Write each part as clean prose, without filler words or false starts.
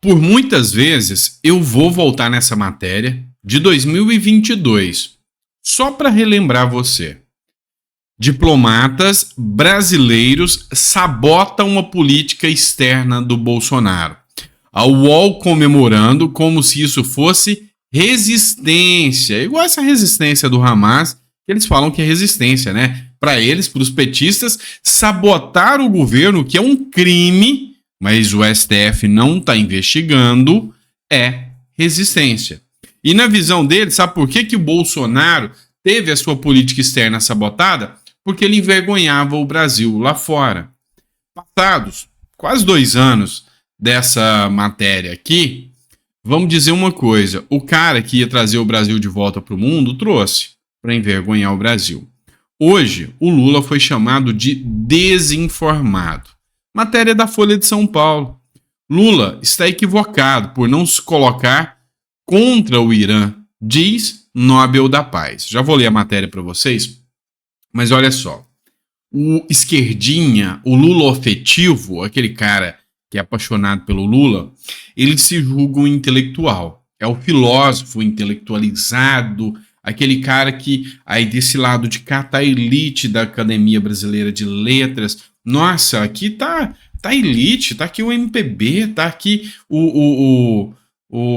Por muitas vezes eu vou voltar nessa matéria de 2022, só para relembrar você. Diplomatas brasileiros sabotam a política externa do Bolsonaro. A UOL comemorando como se isso fosse resistência, igual essa resistência do Hamas, que eles falam que é resistência, né? Para eles, para os petistas, sabotar o governo, que é um crime, mas o STF não está investigando, é resistência. E na visão deles, sabe por que o Bolsonaro teve a sua política externa sabotada? Porque ele envergonhava o Brasil lá fora. Passados quase 2 anos dessa matéria aqui, vamos dizer uma coisa, o cara que ia trazer o Brasil de volta para o mundo trouxe para envergonhar o Brasil. Hoje, o Lula foi chamado de desinformado. Matéria da Folha de São Paulo. Lula está equivocado por não se colocar contra o Irã, diz Nobel da Paz. Já vou ler a matéria para vocês, mas olha só. O esquerdinha, o Lula afetivo, aquele cara que é apaixonado pelo Lula, ele se julga um intelectual. É o filósofo intelectualizado, aquele cara que aí desse lado de cá tá a elite da Academia Brasileira de Letras. Nossa, aqui tá a elite, tá aqui o MPB, tá aqui o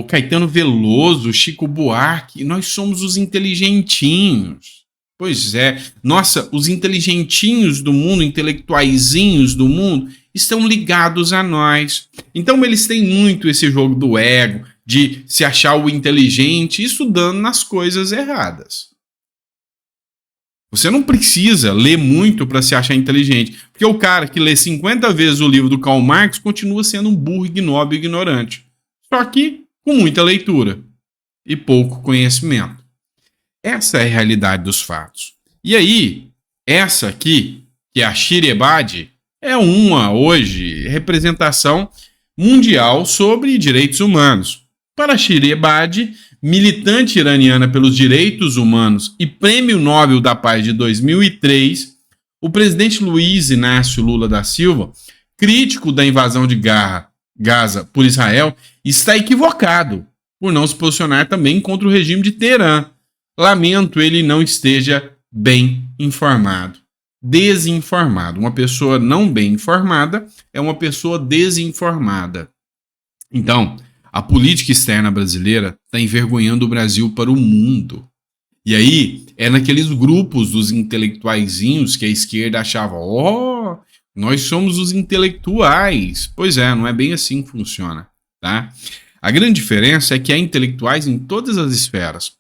Caetano Veloso, o Chico Buarque. Nós somos os inteligentinhos. Pois é. Nossa, os inteligentinhos do mundo, intelectuaizinhos do mundo, estão ligados a nós. Então eles têm muito esse jogo do ego, de se achar o inteligente, isso dando nas coisas erradas. Você não precisa ler muito para se achar inteligente, porque o cara que lê 50 vezes o livro do Karl Marx continua sendo um burro, ignóbil e ignorante. Só que com muita leitura e pouco conhecimento. Essa é a realidade dos fatos. E aí, essa aqui, que é a Shihr Ebadi, é uma, hoje, representação mundial sobre direitos humanos. Para Shihr Ebadi, militante iraniana pelos direitos humanos e Prêmio Nobel da Paz de 2003, o presidente Luiz Inácio Lula da Silva, crítico da invasão de Gaza por Israel, está equivocado por não se posicionar também contra o regime de Teherã. Lamento ele não esteja bem informado. Desinformado. Uma pessoa não bem informada é uma pessoa desinformada. Então, a política externa brasileira está envergonhando o Brasil para o mundo. E aí, é naqueles grupos dos intelectuaizinhos que a esquerda achava, nós somos os intelectuais. Pois é, não é bem assim que funciona, tá? A grande diferença é que há intelectuais em todas as esferas.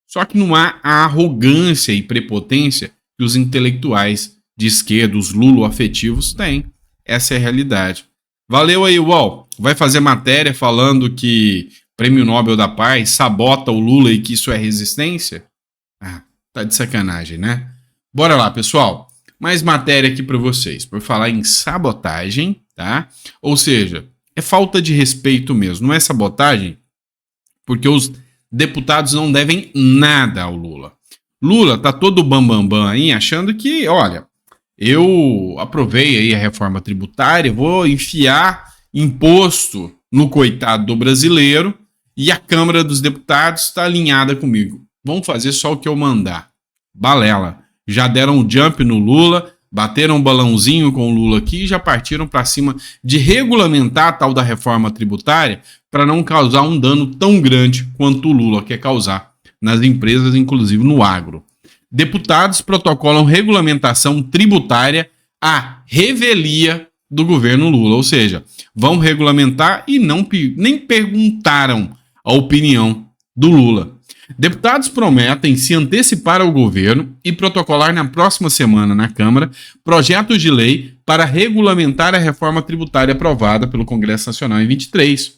Só que não há a arrogância e prepotência que os intelectuais de esquerda, os lulo-afetivos, têm. Essa é a realidade. Valeu aí, UOL. Vai fazer matéria falando que Prêmio Nobel da Paz sabota o Lula e que isso é resistência? Tá de sacanagem, né? Bora lá, pessoal. Mais matéria aqui para vocês. Por falar em sabotagem, tá? Ou seja, é falta de respeito mesmo. Não é sabotagem, porque os deputados não devem nada ao Lula. Lula tá todo bambambam aí, achando que, olha, eu aprovei aí a reforma tributária, vou enfiar imposto no coitado do brasileiro e a Câmara dos Deputados está alinhada comigo. Vão fazer só o que eu mandar. Balela. Já deram um jump no Lula, bateram um balãozinho com o Lula aqui e já partiram para cima de regulamentar a tal da reforma tributária para não causar um dano tão grande quanto o Lula quer causar nas empresas, inclusive no agro. Deputados protocolam regulamentação tributária à revelia do governo Lula, ou seja, vão regulamentar e nem perguntaram a opinião do Lula. Deputados prometem se antecipar ao governo e protocolar na próxima semana na Câmara projetos de lei para regulamentar a reforma tributária aprovada pelo Congresso Nacional em 23.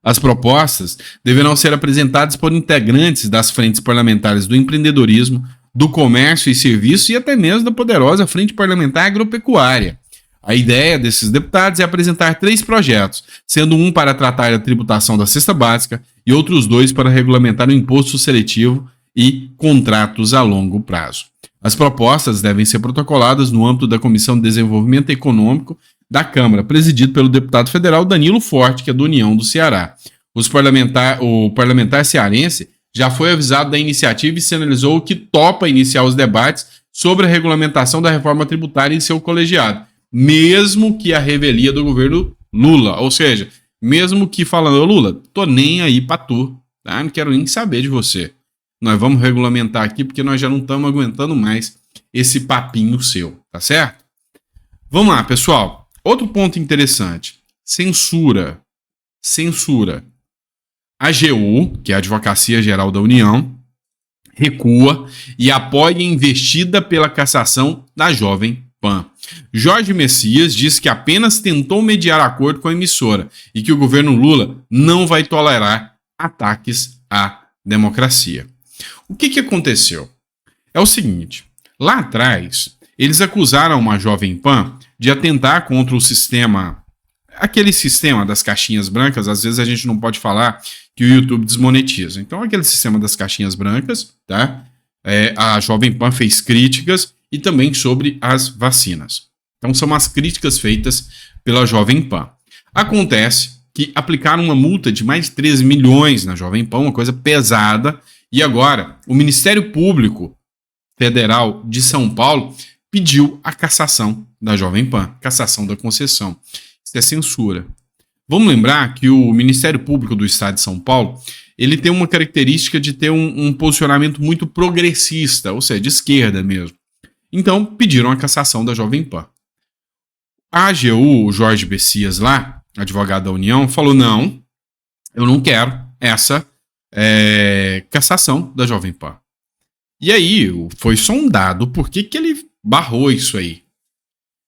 As propostas deverão ser apresentadas por integrantes das frentes parlamentares do empreendedorismo, do comércio e serviços e até mesmo da poderosa Frente Parlamentar Agropecuária. A ideia desses deputados é apresentar 3 projetos, sendo um para tratar da tributação da cesta básica e outros 2 para regulamentar o imposto seletivo e contratos a longo prazo. As propostas devem ser protocoladas no âmbito da Comissão de Desenvolvimento Econômico da Câmara, presidido pelo deputado federal Danilo Forte, que é do União do Ceará. O parlamentar cearense já foi avisado da iniciativa e sinalizou que topa iniciar os debates sobre a regulamentação da reforma tributária em seu colegiado, mesmo que a revelia do governo Lula, ou seja, mesmo que falando, Lula, tô nem aí pra tu, tá? Não quero nem saber de você. Nós vamos regulamentar aqui porque nós já não estamos aguentando mais esse papinho seu, tá certo? Vamos lá, pessoal. Outro ponto interessante. Censura. Censura. A AGU, que é a Advocacia Geral da União, recua e apoia a investida pela cassação da Jovem Pan. Jorge Messias diz que apenas tentou mediar acordo com a emissora e que o governo Lula não vai tolerar ataques à democracia. O que aconteceu? É o seguinte, lá atrás, eles acusaram a Jovem Pan de atentar contra o sistema, aquele sistema das caixinhas brancas. Às vezes a gente não pode falar que o YouTube desmonetiza. Então, aquele sistema das caixinhas brancas, tá? A Jovem Pan fez críticas e também sobre as vacinas. Então, são as críticas feitas pela Jovem Pan. Acontece que aplicaram uma multa de mais de 13 milhões na Jovem Pan, uma coisa pesada, e agora o Ministério Público Federal de São Paulo pediu a cassação da Jovem Pan, cassação da concessão. Isso é censura. Vamos lembrar que o Ministério Público do Estado de São Paulo, ele tem uma característica de ter um posicionamento muito progressista, ou seja, de esquerda mesmo. Então, pediram a cassação da Jovem Pan. A AGU, o Jorge Messias lá, advogado da União, falou, não, eu não quero essa cassação da Jovem Pan. E aí, foi sondado por que ele barrou isso aí.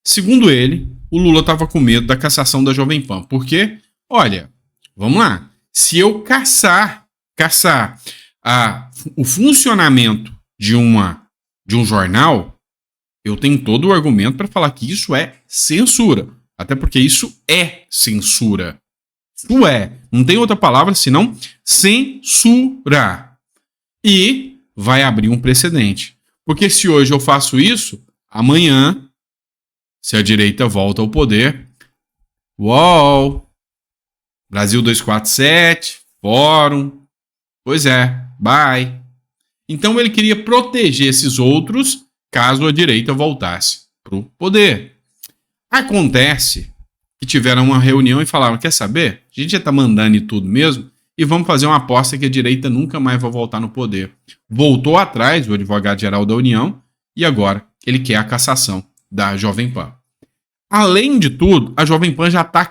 Segundo ele, o Lula estava com medo da cassação da Jovem Pan. Porque, olha, vamos lá, se eu caçar o funcionamento de um jornal, eu tenho todo o argumento para falar que isso é censura. Até porque isso é censura. Isso é. Não tem outra palavra senão censura. E vai abrir um precedente. Porque se hoje eu faço isso, amanhã, se a direita volta ao poder, UOL, Brasil 247, Fórum, pois é, bye. Então ele queria proteger esses outros caso a direita voltasse para o poder. Acontece que tiveram uma reunião e falaram, quer saber? A gente já está mandando e tudo mesmo, e vamos fazer uma aposta que a direita nunca mais vai voltar no poder. Voltou atrás o advogado-geral da União e agora ele quer a cassação da Jovem Pan. Além de tudo, a Jovem Pan já está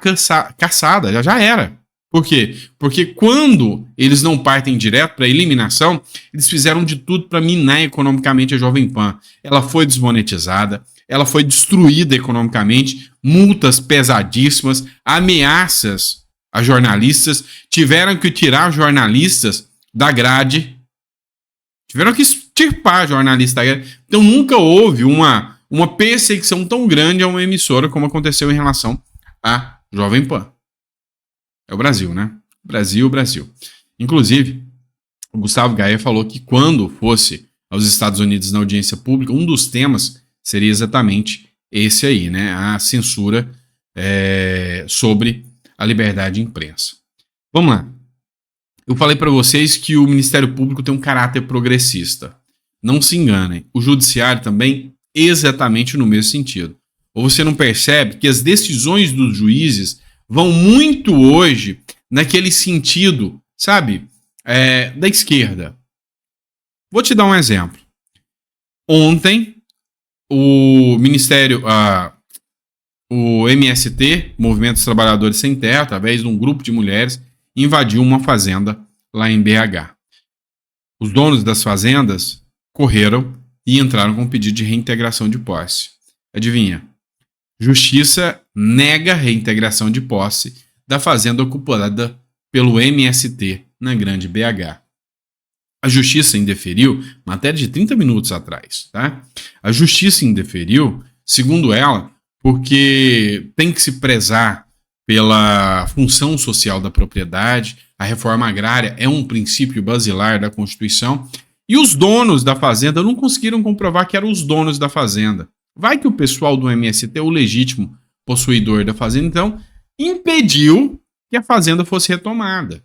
cassada, já era. Por quê? Porque quando eles não partem direto para a eliminação, eles fizeram de tudo para minar economicamente a Jovem Pan. Ela foi desmonetizada, ela foi destruída economicamente, multas pesadíssimas, ameaças a jornalistas, tiveram que tirar jornalistas da grade, tiveram que extirpar jornalistas da grade. Então nunca houve uma perseguição tão grande a uma emissora como aconteceu em relação à Jovem Pan. É o Brasil, né? Brasil. Inclusive, o Gustavo Gaia falou que quando fosse aos Estados Unidos na audiência pública, um dos temas seria exatamente esse aí, né? A censura sobre a liberdade de imprensa. Vamos lá. Eu falei para vocês que o Ministério Público tem um caráter progressista. Não se enganem. O Judiciário também exatamente no mesmo sentido. Ou você não percebe que as decisões dos juízes vão muito hoje naquele sentido, sabe, da esquerda. Vou te dar um exemplo. Ontem, o Ministério, o MST, Movimento dos Trabalhadores Sem Terra, através de um grupo de mulheres, invadiu uma fazenda lá em BH. Os donos das fazendas correram e entraram com um pedido de reintegração de posse. Adivinha? Justiça nega a reintegração de posse da fazenda ocupada pelo MST na Grande BH. A Justiça indeferiu, matéria de 30 minutos atrás, tá? A Justiça indeferiu, segundo ela, porque tem que se prezar pela função social da propriedade, a reforma agrária é um princípio basilar da Constituição, e os donos da fazenda não conseguiram comprovar que eram os donos da fazenda. Vai que o pessoal do MST é o legítimo possuidor da fazenda, então, impediu que a fazenda fosse retomada.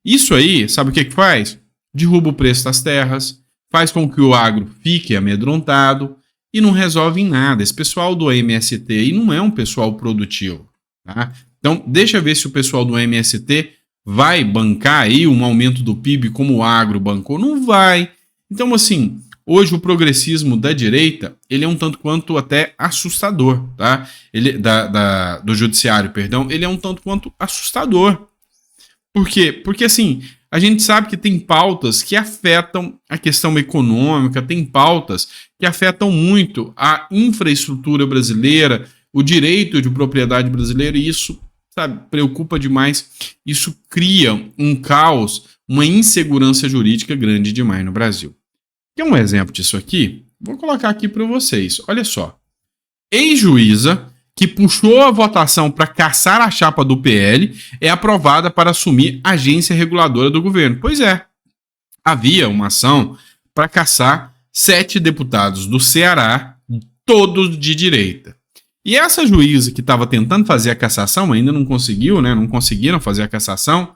Isso aí, sabe o que faz? Derruba o preço das terras, faz com que o agro fique amedrontado e não resolve em nada. Esse pessoal do MST aí não é um pessoal produtivo, tá? Então, deixa ver se o pessoal do MST vai bancar aí um aumento do PIB como o agro bancou. Não vai. Então, assim, hoje o progressismo da direita, ele é um tanto quanto até assustador, tá? Do judiciário, perdão, ele é um tanto quanto assustador. Por quê? Porque, assim, a gente sabe que tem pautas que afetam a questão econômica, tem pautas que afetam muito a infraestrutura brasileira, o direito de propriedade brasileiro, e isso, sabe, preocupa demais. Isso cria um caos, uma insegurança jurídica grande demais no Brasil. Quer um exemplo disso aqui? Vou colocar aqui para vocês. Olha só. Ex-juíza que puxou a votação para caçar a chapa do PL é aprovada para assumir agência reguladora do governo. Pois é, havia uma ação para caçar 7 deputados do Ceará, todos de direita. E essa juíza que estava tentando fazer a cassação, ainda não conseguiu, né? Não conseguiram fazer a cassação,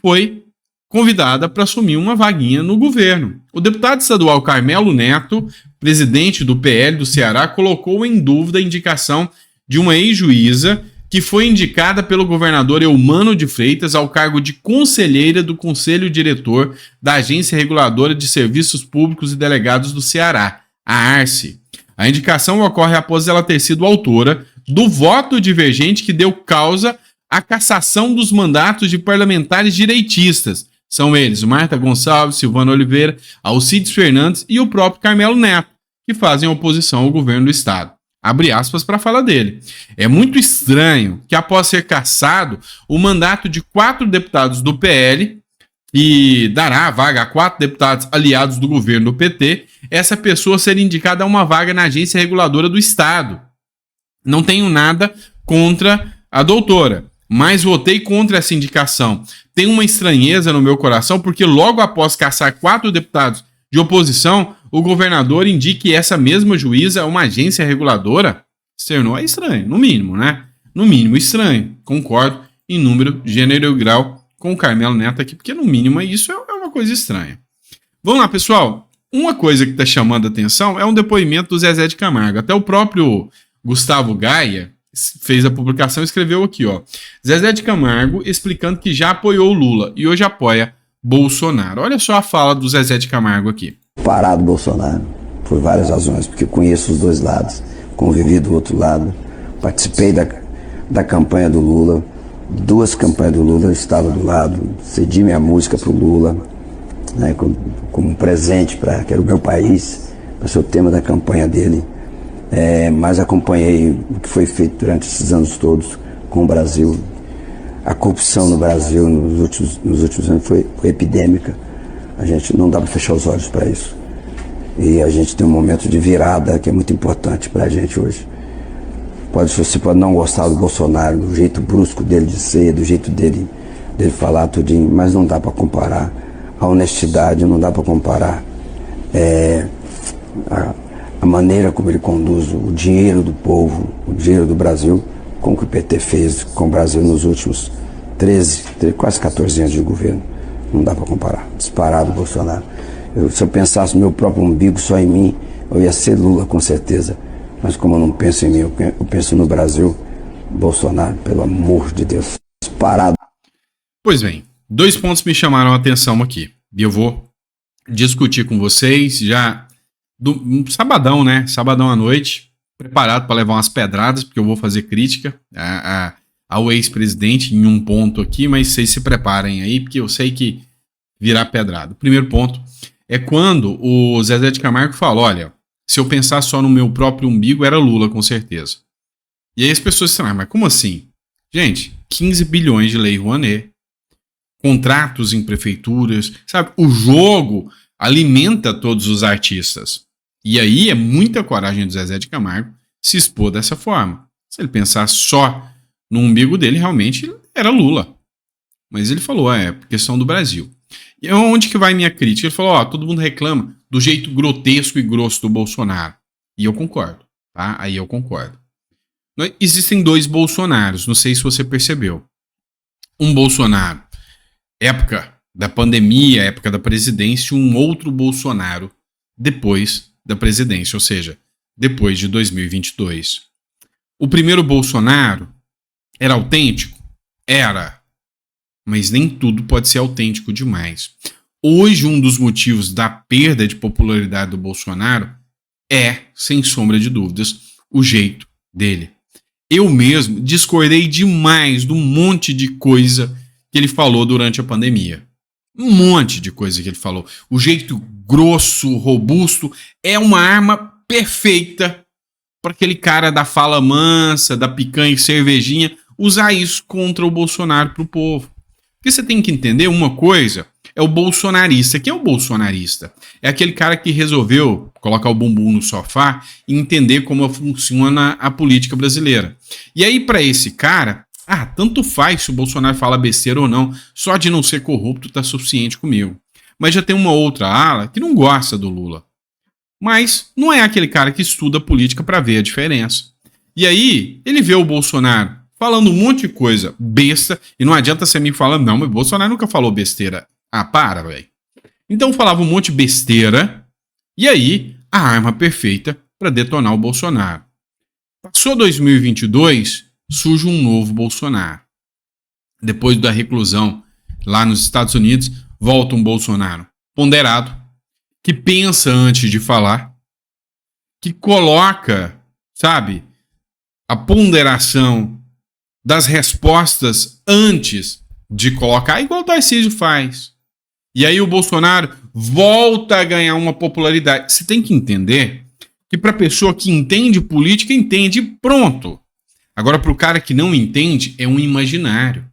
foi convidada para assumir uma vaguinha no governo. O deputado estadual Carmelo Neto, presidente do PL do Ceará, colocou em dúvida a indicação de uma ex-juíza que foi indicada pelo governador Eumano de Freitas ao cargo de conselheira do Conselho Diretor da Agência Reguladora de Serviços Públicos e Delegados do Ceará, a ARCE. A indicação ocorre após ela ter sido autora do voto divergente que deu causa à cassação dos mandatos de parlamentares direitistas. São eles Marta Gonçalves, Silvana Oliveira, Alcides Fernandes e o próprio Carmelo Neto, que fazem oposição ao governo do estado. Abre aspas para a fala dele. É muito estranho que, após ser cassado, o mandato de 4 deputados do PL, que dará a vaga a 4 deputados aliados do governo do PT, essa pessoa ser indicada a uma vaga na agência reguladora do Estado. Não tenho nada contra a doutora, mas votei contra essa indicação. Tem uma estranheza no meu coração, porque logo após caçar 4 deputados de oposição, o governador indique essa mesma juíza a uma agência reguladora? Externou é estranho, no mínimo, né? No mínimo estranho. Concordo em número, gênero e grau com o Carmelo Neto aqui, porque no mínimo isso é uma coisa estranha. Vamos lá, pessoal. Uma coisa que está chamando a atenção é um depoimento do Zezé de Camargo. Até o próprio Gustavo Gaia fez a publicação e escreveu aqui, ó. Zezé de Camargo explicando que já apoiou o Lula e hoje apoia Bolsonaro. Olha só a fala do Zezé de Camargo aqui. Parado Bolsonaro, por várias razões, porque conheço os dois lados, convivi do outro lado, participei da campanha do Lula, 2 campanhas do Lula, eu estava do lado, cedi minha música para o Lula, né, como um presente para que era o meu país, para ser o tema da campanha dele, mas acompanhei o que foi feito durante esses anos todos com o Brasil. A corrupção no Brasil nos últimos anos foi epidêmica. A gente não dá para fechar os olhos para isso. E a gente tem um momento de virada que é muito importante para a gente hoje. Você pode não gostar do Bolsonaro, do jeito brusco dele de ser, do jeito dele falar tudinho, mas não dá para comparar a honestidade, não dá para comparar a maneira como ele conduz o dinheiro do povo, o dinheiro do Brasil, com o que o PT fez com o Brasil nos últimos 13, quase 14 anos de governo. Não dá para comparar. Disparado o Bolsonaro. Se eu pensasse no meu próprio umbigo, só em mim, eu ia ser Lula, com certeza. Mas como eu não penso em mim, eu penso no Brasil, Bolsonaro, pelo amor de Deus. Disparado. Pois bem, 2 pontos me chamaram a atenção aqui. E eu vou discutir com vocês já sabadão, né? Sabadão à noite. Preparado para levar umas pedradas, porque eu vou fazer crítica ao ex-presidente em um ponto aqui, mas vocês se preparem aí, porque eu sei que virá pedrada. O primeiro ponto é quando o Zezé de Camargo fala, olha, se eu pensar só no meu próprio umbigo, era Lula, com certeza. E aí as pessoas dizem, mas como assim? Gente, 15 bilhões de Lei Rouanet, contratos em prefeituras, sabe? O jogo alimenta todos os artistas. E aí é muita coragem do Zezé de Camargo se expor dessa forma. Se ele pensar só no umbigo dele, realmente era Lula. Mas ele falou, questão do Brasil. E onde que vai minha crítica? Ele falou, todo mundo reclama do jeito grotesco e grosso do Bolsonaro. E eu concordo, tá? Aí eu concordo. Existem dois Bolsonaros, não sei se você percebeu. Um Bolsonaro, época da pandemia, época da presidência, um outro Bolsonaro depois da presidência, ou seja, depois de 2022. O primeiro Bolsonaro era autêntico? Era. Mas nem tudo pode ser autêntico demais. Hoje, um dos motivos da perda de popularidade do Bolsonaro é, sem sombra de dúvidas, o jeito dele. Eu mesmo discordei demais de um monte de coisa que ele falou durante a pandemia. Um monte de coisa que ele falou. O jeito grosso, robusto, é uma arma perfeita para aquele cara da fala mansa, da picanha e cervejinha, usar isso contra o Bolsonaro para o povo. Porque você tem que entender uma coisa, é o bolsonarista. Quem é o bolsonarista? É aquele cara que resolveu colocar o bumbum no sofá e entender como funciona a política brasileira. E aí, para esse cara, tanto faz se o Bolsonaro fala besteira ou não, só de não ser corrupto tá suficiente comigo. Mas já tem uma outra ala que não gosta do Lula. Mas não é aquele cara que estuda política para ver a diferença. E aí, ele vê o Bolsonaro falando um monte de coisa besta, e não adianta você me falar, não, mas o Bolsonaro nunca falou besteira. Para, velho. Então falava um monte de besteira, e aí a arma perfeita para detonar o Bolsonaro. Passou 2022, surge um novo Bolsonaro. Depois da reclusão lá nos Estados Unidos, volta um Bolsonaro ponderado, que pensa antes de falar, que coloca, sabe, a ponderação das respostas antes de colocar, igual o Tarcísio faz. E aí o Bolsonaro volta a ganhar uma popularidade. Você tem que entender que para a pessoa que entende política, entende pronto. Agora, para o cara que não entende, é um imaginário.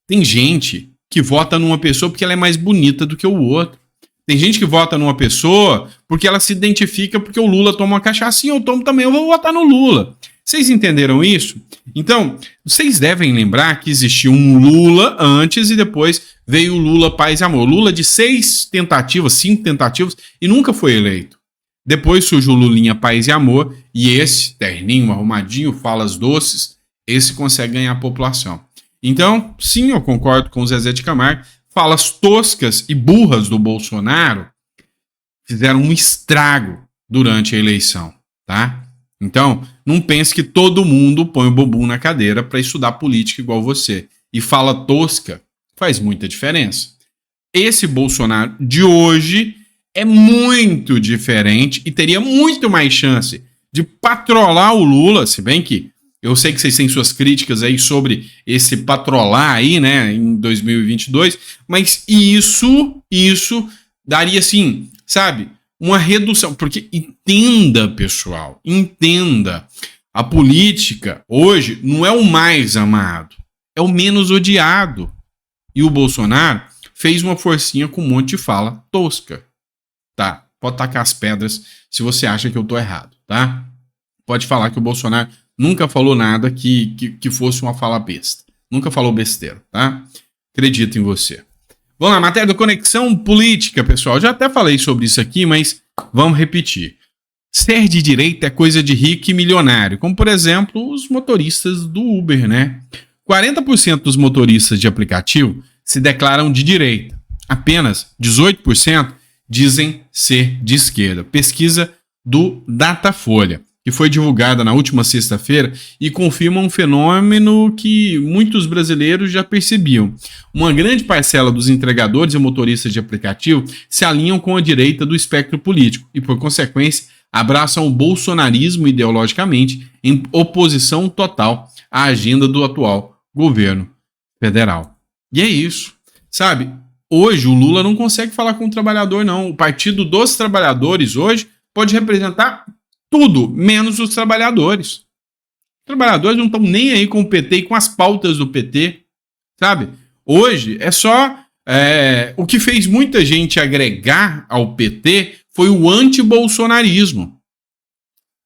Tem gente que vota numa pessoa porque ela é mais bonita do que o outro. Tem gente que vota numa pessoa porque ela se identifica porque o Lula toma uma cachaçinha, eu tomo também, eu vou votar no Lula. Vocês entenderam isso? Então, vocês devem lembrar que existiu um Lula antes e depois veio o Lula Paz e Amor. Lula de 5 tentativas e nunca foi eleito. Depois surge o Lulinha Paz e Amor e esse, terninho, arrumadinho, falas doces, esse consegue ganhar a população. Então, sim, eu concordo com o Zezé de Camargo, falas toscas e burras do Bolsonaro fizeram um estrago durante a eleição, tá? Então, não pense que todo mundo põe o bumbum na cadeira para estudar política igual você. E fala tosca faz muita diferença. Esse Bolsonaro de hoje é muito diferente e teria muito mais chance de patrolar o Lula, se bem que eu sei que vocês têm suas críticas aí sobre esse patrolar aí, né, em 2022, mas isso daria, assim, sabe, uma redução, porque entenda, pessoal, entenda, a política hoje não é o mais amado, é o menos odiado. E o Bolsonaro fez uma forcinha com um monte de fala tosca. Tá, pode tacar as pedras se você acha que eu tô errado, tá? Pode falar que o Bolsonaro nunca falou nada que fosse uma fala besta. Nunca falou besteira, tá? Acredito em você. Vamos lá, matéria do Conexão Política, pessoal. Já até falei sobre isso aqui, mas vamos repetir. Ser de direita é coisa de rico e milionário, como, por exemplo, os motoristas do Uber, né? 40% dos motoristas de aplicativo se declaram de direita. Apenas 18% dizem ser de esquerda. Pesquisa do Datafolha, que foi divulgada na última sexta-feira e confirma um fenômeno que muitos brasileiros já percebiam. Uma grande parcela dos entregadores e motoristas de aplicativo se alinham com a direita do espectro político e, por consequência, abraçam o bolsonarismo ideologicamente em oposição total à agenda do atual governo federal. E é isso, sabe? Hoje o Lula não consegue falar com o trabalhador, não. O Partido dos Trabalhadores hoje pode representar tudo, menos os trabalhadores. Os trabalhadores não estão nem aí com o PT e com as pautas do PT, sabe? Hoje é só... o que fez muita gente agregar ao PT foi o antibolsonarismo.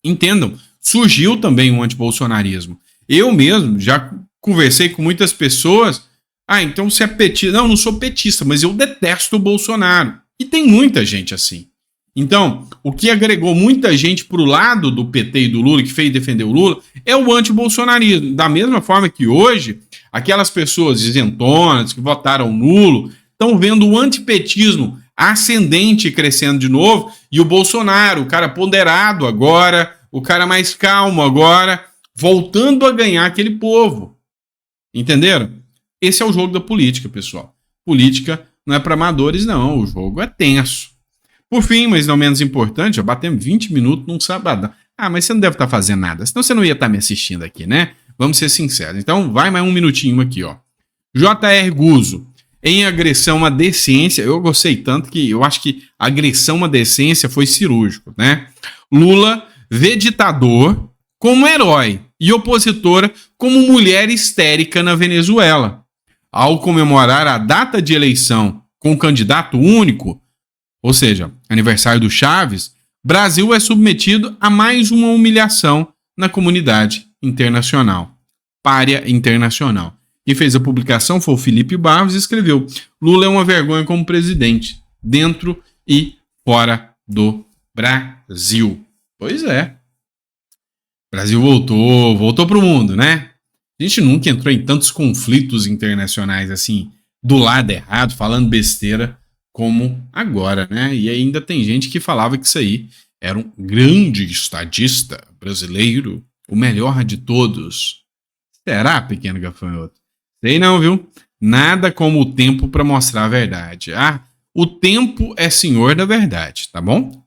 Entendam, surgiu também o antibolsonarismo. Eu mesmo já conversei com muitas pessoas. Então você é petista. Não, eu não sou petista, mas eu detesto o Bolsonaro. E tem muita gente assim. Então, o que agregou muita gente para o lado do PT e do Lula, que fez defender o Lula, é o antibolsonarismo. Da mesma forma que hoje, aquelas pessoas isentonas que votaram nulo estão vendo o antipetismo ascendente crescendo de novo e o Bolsonaro, o cara ponderado agora, o cara mais calmo agora, voltando a ganhar aquele povo. Entenderam? Esse é o jogo da política, pessoal. Política não é para amadores, não. O jogo é tenso. Por fim, mas não menos importante, já batemos 20 minutos num sabadão. Ah, mas você não deve estar fazendo nada, senão você não ia estar me assistindo aqui, né? Vamos ser sinceros. Então, vai mais um minutinho aqui, ó. J.R. Guzzo, em agressão à decência, eu gostei tanto que eu acho que agressão à decência foi cirúrgico, né? Lula vê ditador como herói e opositora como mulher histérica na Venezuela. Ao comemorar a data de eleição com candidato único, ou seja, aniversário do Chaves, Brasil é submetido a mais uma humilhação na comunidade internacional. Pária internacional. Quem fez a publicação foi o Felipe Barros e escreveu: Lula é uma vergonha como presidente, dentro e fora do Brasil. Pois é. O Brasil voltou pro mundo, né? A gente nunca entrou em tantos conflitos internacionais assim, do lado errado, falando besteira, como agora, né? E ainda tem gente que falava que isso aí era um grande estadista brasileiro, o melhor de todos. Será, pequeno gafanhoto? Sei não, viu? Nada como o tempo para mostrar a verdade. Ah, o tempo é senhor da verdade, tá bom?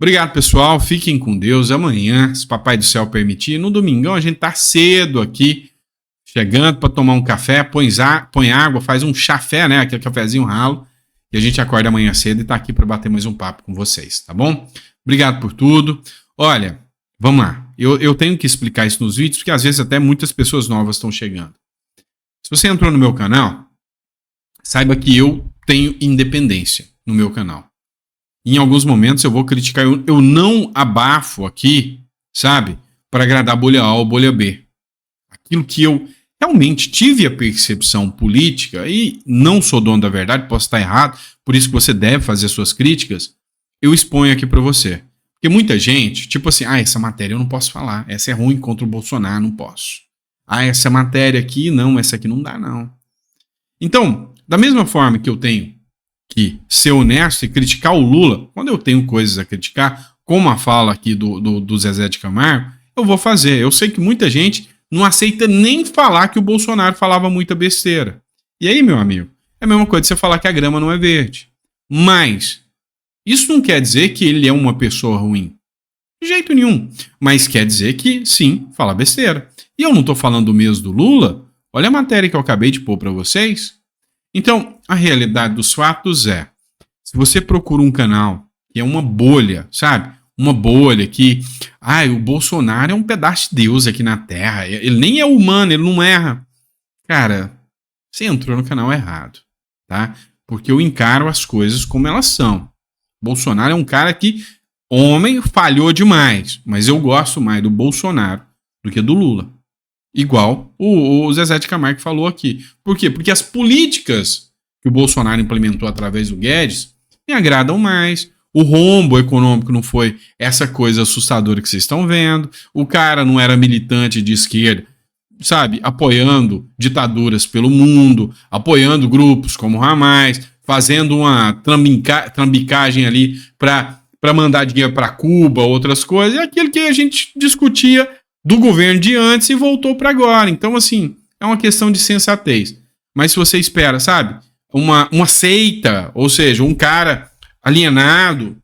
Obrigado, pessoal. Fiquem com Deus. Amanhã, se Papai do Céu permitir, no domingão a gente tá cedo aqui, chegando para tomar um café, põe água, faz um chafé, né? Aquele cafezinho ralo. E a gente acorda amanhã cedo e tá aqui para bater mais um papo com vocês, tá bom? Obrigado por tudo. Olha, vamos lá. Eu tenho que explicar isso nos vídeos, porque às vezes até muitas pessoas novas estão chegando. Se você entrou no meu canal, saiba que eu tenho independência no meu canal. Em alguns momentos eu vou criticar, eu não abafo aqui, sabe? Para agradar bolha A ou bolha B. Aquilo que eu realmente tive a percepção política, e não sou dono da verdade, posso estar errado, por isso que você deve fazer suas críticas, eu exponho aqui para você. Porque muita gente, tipo assim, essa matéria eu não posso falar, essa é ruim contra o Bolsonaro, não posso. Essa matéria aqui, não, essa aqui não dá, não. Então, da mesma forma que eu tenho que ser honesto e criticar o Lula, quando eu tenho coisas a criticar, como a fala aqui do Zezé de Camargo, eu vou fazer. Eu sei que muita gente não aceita nem falar que o Bolsonaro falava muita besteira. E aí, meu amigo, é a mesma coisa de você falar que a grama não é verde. Mas isso não quer dizer que ele é uma pessoa ruim. De jeito nenhum. Mas quer dizer que, sim, fala besteira. E eu não estou falando do mesmo do Lula. Olha a matéria que eu acabei de pôr para vocês. Então, a realidade dos fatos é, se você procura um canal que é uma bolha, sabe? Uma bolha que, o Bolsonaro é um pedaço de Deus aqui na Terra. Ele nem é humano, ele não erra. Cara, você entrou no canal errado, tá? Porque eu encaro as coisas como elas são. Bolsonaro é um cara que, homem, falhou demais. Mas eu gosto mais do Bolsonaro do que do Lula. Igual o Zezé de Camargo falou aqui. Por quê? Porque as políticas que o Bolsonaro implementou através do Guedes me agradam mais. O rombo econômico não foi essa coisa assustadora que vocês estão vendo. O cara não era militante de esquerda, sabe? Apoiando ditaduras pelo mundo, apoiando grupos como o Hamas, fazendo uma trambicagem ali para mandar dinheiro para Cuba, outras coisas. É aquilo que a gente discutia do governo de antes e voltou para agora. Então, assim, é uma questão de sensatez. Mas se você espera, sabe, uma seita, ou seja, um cara alienado,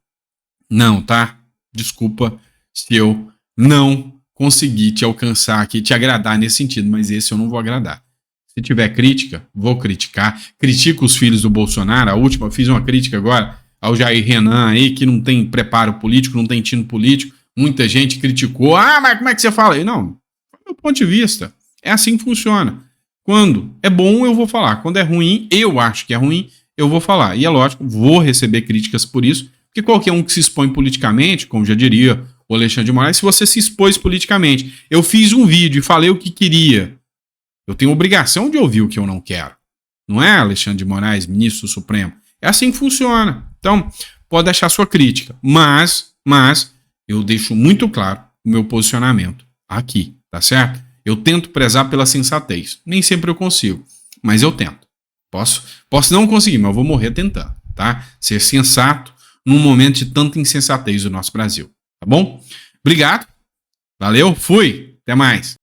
não, tá? Desculpa se eu não consegui te alcançar aqui, te agradar nesse sentido, mas esse eu não vou agradar. Se tiver crítica, vou criticar. Critico os filhos do Bolsonaro. A última, fiz uma crítica agora ao Jair Renan aí, que não tem preparo político, não tem tino político. Muita gente criticou. Mas como é que você fala? Não, do meu ponto de vista, é assim que funciona. Quando é bom, eu vou falar. Quando é ruim, eu acho que é ruim, eu vou falar. E é lógico, vou receber críticas por isso, porque qualquer um que se expõe politicamente, como já diria o Alexandre de Moraes, se você se expôs politicamente, eu fiz um vídeo e falei o que queria, eu tenho obrigação de ouvir o que eu não quero. Não é, Alexandre de Moraes, ministro Supremo? É assim que funciona. Então, pode deixar sua crítica, mas eu deixo muito claro o meu posicionamento aqui, tá certo? Eu tento prezar pela sensatez. Nem sempre eu consigo, mas eu tento. Posso não conseguir, mas eu vou morrer tentando, tá? Ser sensato num momento de tanta insensatez do nosso Brasil, tá bom? Obrigado, valeu, fui, até mais.